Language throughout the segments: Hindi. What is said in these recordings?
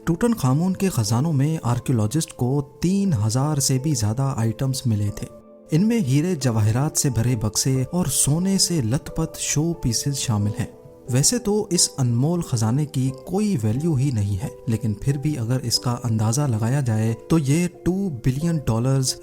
टूटनखामुन के खजानों में आर्कियोलॉजिस्ट को 3000 से भी ज्यादा आइटम्स मिले थे। इनमें हीरे जवाहरात से भरे बक्से और सोने से लथपथ शो पीसेस शामिल हैं। वैसे तो इस अनमोल खजाने की कोई वैल्यू ही नहीं है, लेकिन फिर भी अगर इसका अंदाजा लगाया जाए तो ये $2 बिलियन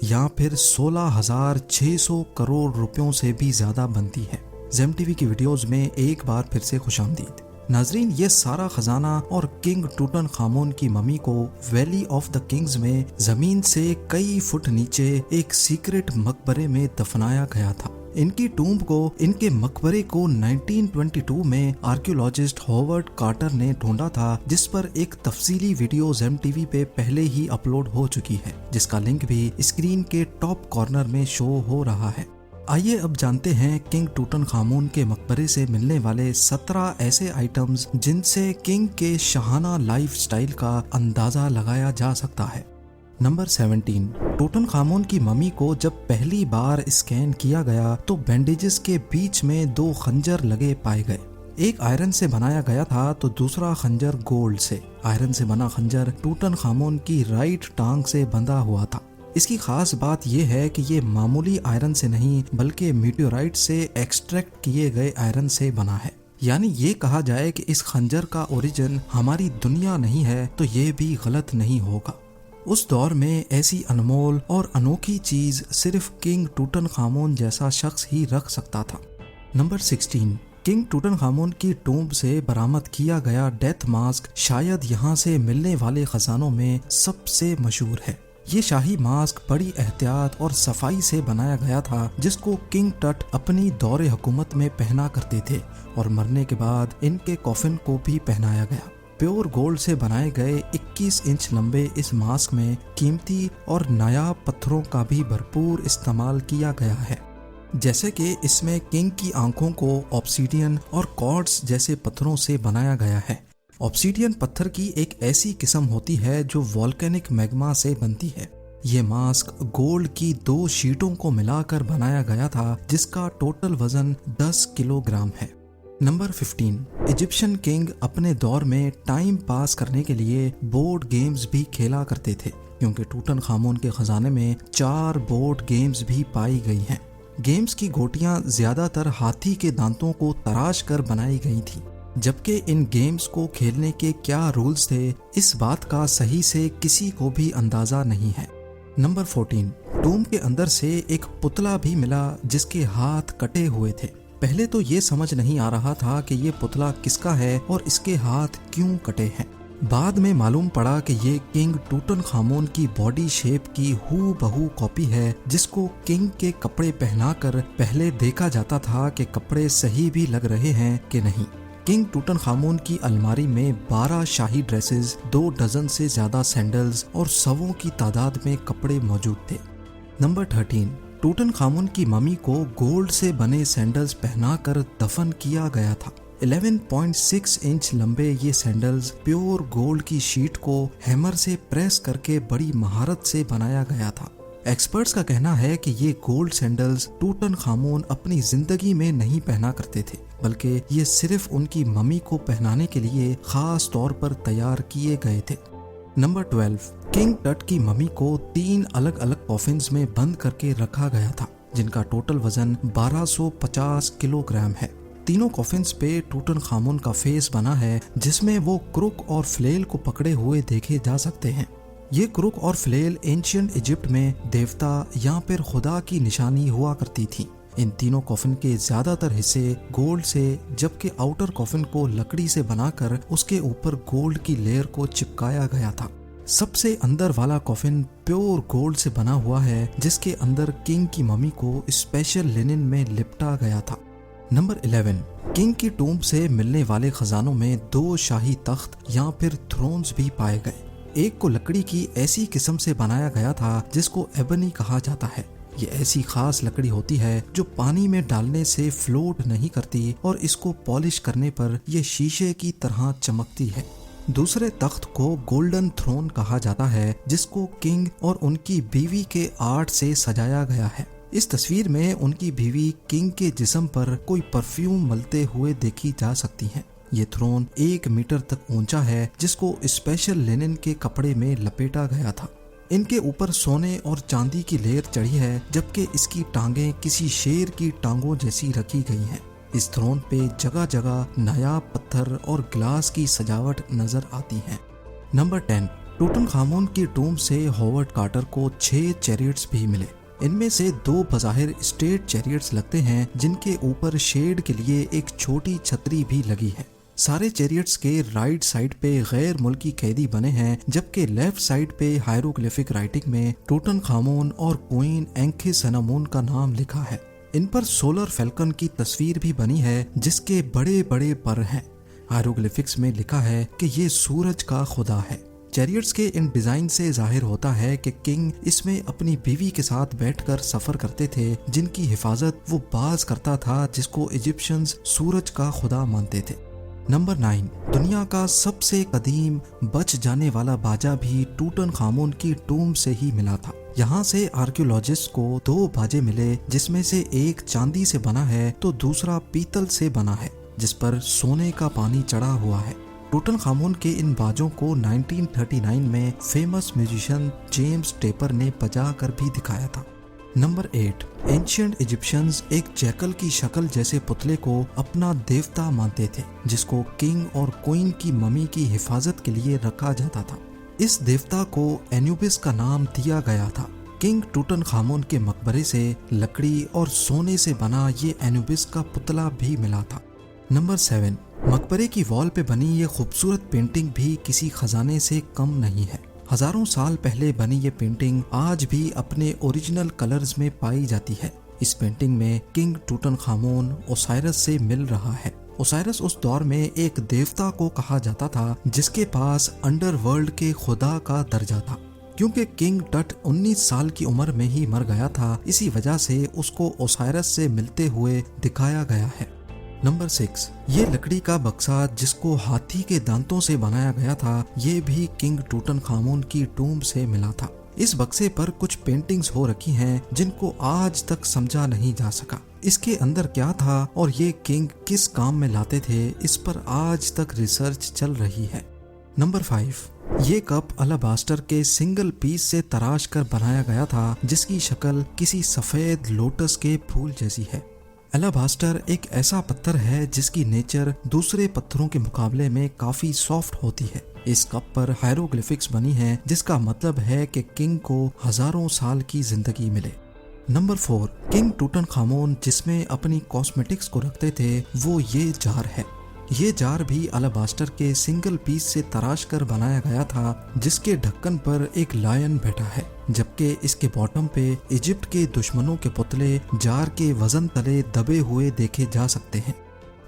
या फिर 16,600 करोड़ रुपयों से भी ज्यादा बनती है। जेम टीवी की वीडियोस में एक बार फिर से खुशामदीद। नाजरीन, ये सारा खजाना और किंग टूटनखामुन की मम्मी को वैली ऑफ द किंग्स में जमीन से कई फुट नीचे एक सीक्रेट मकबरे में दफनाया गया था। इनकी टूम्ब को, इनके मकबरे को 1922 में आर्कियोलॉजिस्ट हॉवर्ड कार्टर ने ढूंढा था, जिस पर एक तफसीली वीडियो जेम टीवी पे पहले ही अपलोड हो चुकी है, जिसका लिंक भी स्क्रीन के टॉप कॉर्नर में शो हो रहा है। आइए अब जानते हैं किंग टूटनखामुन के मकबरे से मिलने वाले 17 ऐसे आइटम्स जिनसे किंग के शाहाना लाइफस्टाइल का अंदाजा लगाया जा सकता है। नंबर 17, टूटनखामुन की मम्मी को जब पहली बार स्कैन किया गया तो बैंडेजेस के बीच में 2 खंजर लगे पाए गए। एक आयरन से बनाया गया था तो दूसरा खंजर गोल्ड से। आयरन से बना खंजर टूटनखामुन की राइट टांग से बंधा हुआ था। इसकी खास बात यह है कि ये मामूली आयरन से नहीं बल्कि मीटियोराइट से एक्सट्रैक्ट किए गए आयरन से बना है। यानी ये कहा जाए कि इस खंजर का ओरिजिन हमारी दुनिया नहीं है तो ये भी गलत नहीं होगा। उस दौर में ऐसी अनमोल और अनोखी चीज सिर्फ किंग टूटनखामुन जैसा शख्स ही रख सकता था। नंबर 16, किंग टूटनखामुन की टूम्ब से बरामद किया गया डेथ मास्क शायद यहाँ से मिलने वाले खजानों में सबसे मशहूर है। ये शाही मास्क बड़ी एहतियात और सफाई से बनाया गया था, जिसको किंग टट अपनी दौरे हुकूमत में पहना करते थे और मरने के बाद इनके कॉफिन को भी पहनाया गया। प्योर गोल्ड से बनाए गए 21 इंच लंबे इस मास्क में कीमती और नायाब पत्थरों का भी भरपूर इस्तेमाल किया गया है, जैसे कि इसमें किंग की आंखों को ऑब्सीडियन और क्वार्ट्ज जैसे पत्थरों से बनाया गया है। ऑब्सीडियन पत्थर की एक ऐसी किस्म होती है जो वॉल्केनिक मैग्मा से बनती है। ये मास्क गोल्ड की 2 शीटों को मिलाकर बनाया गया था, जिसका टोटल वजन 10 किलोग्राम है। नंबर 15, इजिप्शियन किंग अपने दौर में टाइम पास करने के लिए बोर्ड गेम्स भी खेला करते थे, क्योंकि टूटनखामुन के खजाने में 4 बोर्ड गेम्स भी पाई गई हैं। गेम्स की गोटियां ज्यादातर हाथी के दांतों को तराश कर बनाई गई थी, जबकि इन गेम्स को खेलने के क्या रूल्स थे इस बात का सही से किसी को भी अंदाजा नहीं है। नंबर 14, टूम्ब के अंदर से एक पुतला भी मिला जिसके हाथ कटे हुए थे। पहले तो ये समझ नहीं आ रहा था कि ये पुतला किसका है और इसके हाथ क्यों कटे हैं। बाद में मालूम पड़ा कि ये किंग टूटनखामुन की बॉडी शेप की हूबहू कॉपी है, जिसको किंग के कपड़े पहनाकर पहले देखा जाता था कि कपड़े सही भी लग रहे हैं कि नहीं। किंग टूटनखामुन की अलमारी में 12 शाही ड्रेसेस, 2 डजन से ज्यादा सैंडल्स और सवों की तादाद में कपड़े मौजूद थे। नंबर 13, टूटनखामुन की मम्मी को गोल्ड से बने सैंडल्स पहनाकर दफन किया गया था। 11.6 इंच लंबे ये सैंडल्स प्योर गोल्ड की शीट को हैमर से प्रेस करके बड़ी महारत से बनाया गया था। एक्सपर्ट्स का कहना है कि ये गोल्ड सैंडल्स टूटनखामुन अपनी जिंदगी में नहीं पहना करते थे, बल्कि ये सिर्फ उनकी मम्मी को पहनाने के लिए खास तौर पर तैयार किए गए थे। नंबर 12, किंग टट की मम्मी को 3 अलग अलग कॉफिन्स में बंद करके रखा गया था, जिनका टोटल वजन 1250 किलोग्राम है। तीनों कॉफिन्स पे टूटनखामुन का फेस बना है, जिसमें वो क्रुक और फ्लेल को पकड़े हुए देखे जा सकते हैं। ये क्रुक और फ्लेल एंशिएंट इजिप्ट में देवता या फिर खुदा की निशानी हुआ करती थी। इन तीनों कॉफिन के ज्यादातर हिस्से गोल्ड से, जबकि आउटर कॉफिन को लकड़ी से बनाकर उसके ऊपर गोल्ड की लेयर को चिपकाया गया था। सबसे अंदर वाला कॉफिन प्योर गोल्ड से बना हुआ है, जिसके अंदर किंग की मम्मी को स्पेशल लिनन में लिपटा गया था। नंबर 11, किंग की टूम्ब से मिलने वाले खजानों में 2 शाही तख्त या फिर थ्रोन्स भी पाए गए। एक को लकड़ी की ऐसी किस्म से बनाया गया था जिसको एबनी कहा जाता है। ये ऐसी खास लकड़ी होती है जो पानी में डालने से फ्लोट नहीं करती और इसको पॉलिश करने पर यह शीशे की तरह चमकती है। दूसरे तख्त को गोल्डन थ्रोन कहा जाता है, जिसको किंग और उनकी बीवी के आर्ट से सजाया गया है। इस तस्वीर में उनकी बीवी किंग के जिस्म पर कोई परफ्यूम मलते हुए देखी जा सकती है। ये थ्रोन 1 मीटर तक ऊंचा है, जिसको स्पेशल लिनन के कपड़े में लपेटा गया था। इनके ऊपर सोने और चांदी की लेयर चढ़ी है, जबकि इसकी टांगें किसी शेर की टांगों जैसी रखी गई हैं। इस थ्रोन पे जगह जगह नायाब पत्थर और ग्लास की सजावट नजर आती है। नंबर 10, टूटनखामुन की टूम्ब से हॉवर्ड कार्टर को 6 चैरियट्स भी मिले। इनमें से 2 बज़ाहिर स्टेट चैरियट्स लगते हैं, जिनके ऊपर शेड के लिए एक छोटी छतरी भी लगी है। सारे चैरियट्स के राइट साइड पे गैर मुल्की कैदी बने हैं, जबकि लेफ्ट साइड पे हायरोग्लिफिक राइटिंग में टूटनखामुन और क्वीन एंखिसनामुन का नाम लिखा है। इन पर सोलर फैल्कन की तस्वीर भी बनी है, जिसके बड़े बड़े पर हैं। हायरोग्लिफिक्स में लिखा है कि ये सूरज का खुदा है। चैरियट्स के इन डिजाइन से जाहिर होता है कि किंग इसमें अपनी बीवी के साथ बैठकर सफर करते थे, जिनकी हिफाजत वो बाज करता था, जिसको इजिप्शियंस सूरज का खुदा मानते थे। नंबर 9, दुनिया का सबसे कदीम बच जाने वाला बाजा भी टूटनखामुन की टूम्ब से ही मिला था। यहाँ से आर्कियोलॉजिस्ट को 2 बाजे मिले, जिसमें से एक चांदी से बना है तो दूसरा पीतल से बना है, जिस पर सोने का पानी चढ़ा हुआ है। टूटनखामुन के इन बाजों को 1939 में फेमस म्यूजिशियन जेम्स टेपर ने बजा कर भी दिखाया था। नंबर 8, एंशिएंट इजिप्शियंस एक जैकल की शक्ल जैसे पुतले को अपना देवता मानते थे, जिसको किंग और क्वीन की मम्मी की हिफाजत के लिए रखा जाता था। इस देवता को एनुबिस का नाम दिया गया था। किंग टूटनखामुन के मकबरे से लकड़ी और सोने से बना ये एनुबिस का पुतला भी मिला था। नंबर 7, मकबरे की वॉल पे बनी ये खूबसूरत पेंटिंग भी किसी खजाने से कम नहीं है। हजारों साल पहले बनी ये पेंटिंग आज भी अपने ओरिजिनल कलर्स में पाई जाती है। इस पेंटिंग में किंग टूटनखामुन ओसाइरस से मिल रहा है। ओसाइरस उस दौर में एक देवता को कहा जाता था, जिसके पास अंडरवर्ल्ड के खुदा का दर्जा था। क्योंकि किंग टट 19 साल की उम्र में ही मर गया था, इसी वजह से उसको ओसाइरस से मिलते हुए दिखाया गया है। नंबर 6, ये लकड़ी का बक्सा जिसको हाथी के दांतों से बनाया गया था, ये भी किंग टूटनखामुन की टूम्ब से मिला था। इस बक्से पर कुछ पेंटिंग्स हो रखी हैं, जिनको आज तक समझा नहीं जा सका। इसके अंदर क्या था और ये किंग किस काम में लाते थे, इस पर आज तक रिसर्च चल रही है। नंबर 5, ये कप अलाबास्टर के सिंगल पीस से तराश कर बनाया गया था, जिसकी शक्ल किसी सफेद लोटस के फूल जैसी है। अलाबास्टर एक ऐसा पत्थर है जिसकी नेचर दूसरे पत्थरों के मुकाबले में काफी सॉफ्ट होती है। इस कप पर हायरोग्लिफिक्स बनी है, जिसका मतलब है कि किंग को हजारों साल की जिंदगी मिले। नंबर 4, किंग टूटनखामुन जिसमें अपनी कॉस्मेटिक्स को रखते थे, वो ये जार है। ये जार भी अलाबास्टर के सिंगल पीस से तराश कर बनाया गया था, जिसके ढक्कन पर एक लायन बैठा है, जबकि इसके बॉटम पे इजिप्ट के दुश्मनों के पुतले जार के वजन तले दबे हुए देखे जा सकते हैं।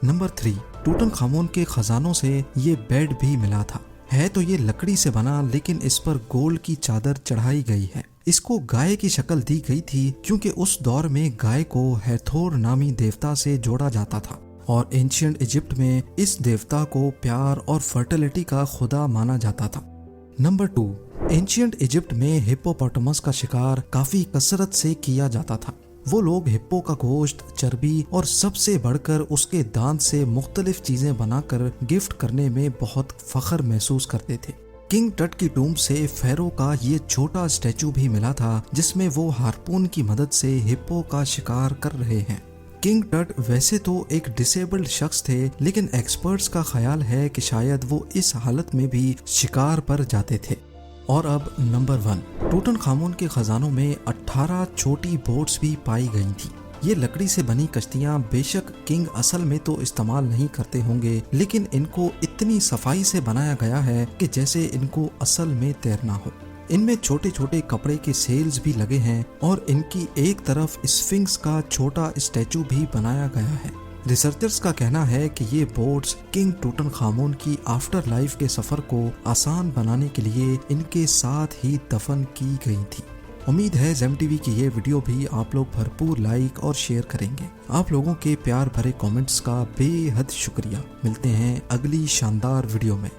नंबर 3, टूटनखामुन के खजानों से ये बेड भी मिला था। है तो ये लकड़ी से बना, लेकिन इस पर गोल्ड की चादर चढ़ाई गई है। इसको गाय की शक्ल दी गई थी, क्योंकि उस दौर में गाय को हैथोर नामी देवता से जोड़ा जाता था और एंशिएंट इजिप्ट में इस देवता को प्यार और फर्टिलिटी का खुदा माना जाता था। नंबर 2, एंशिएंट इजिप्ट में हिप्पोपोटामस का शिकार काफी कसरत से किया जाता था। वो लोग हिप्पो का गोश्त, चर्बी और सबसे बढ़कर उसके दांत से मुख्तलिफ चीजें बनाकर गिफ्ट करने में बहुत फख्र महसूस करते थे। किंग टट की टूम्ब से फेरो का ये छोटा स्टैचू भी मिला था, जिसमें वो हार्पून की मदद से हिप्पो का शिकार कर रहे हैं। किंग टट वैसे तो एक डिसेबल्ड शख्स थे, लेकिन एक्सपर्ट्स का ख्याल है कि शायद वो इस हालत में भी शिकार पर जाते थे। और अब नंबर 1, टूटनखामुन के खजानों में 18 छोटी बोट्स भी पाई गई थी। ये लकड़ी से बनी कश्तियां बेशक किंग असल में तो इस्तेमाल नहीं करते होंगे, लेकिन इनको इतनी सफाई से बनाया गया है कि जैसे इनको असल में तैरना हो। इनमें छोटे छोटे कपड़े के सेल्स भी लगे हैं और इनकी एक तरफ स्फिंक्स का छोटा स्टैचू भी बनाया गया है। रिसर्चर्स का कहना है कि ये बोट्स किंग टूटनखामुन की आफ्टर लाइफ के सफर को आसान बनाने के लिए इनके साथ ही दफन की गई थी। उम्मीद है ज़ेम टीवी की ये वीडियो भी आप लोग भरपूर लाइक और शेयर करेंगे। आप लोगों के प्यार भरे कमेंट्स का बेहद शुक्रिया। मिलते हैं अगली शानदार वीडियो में।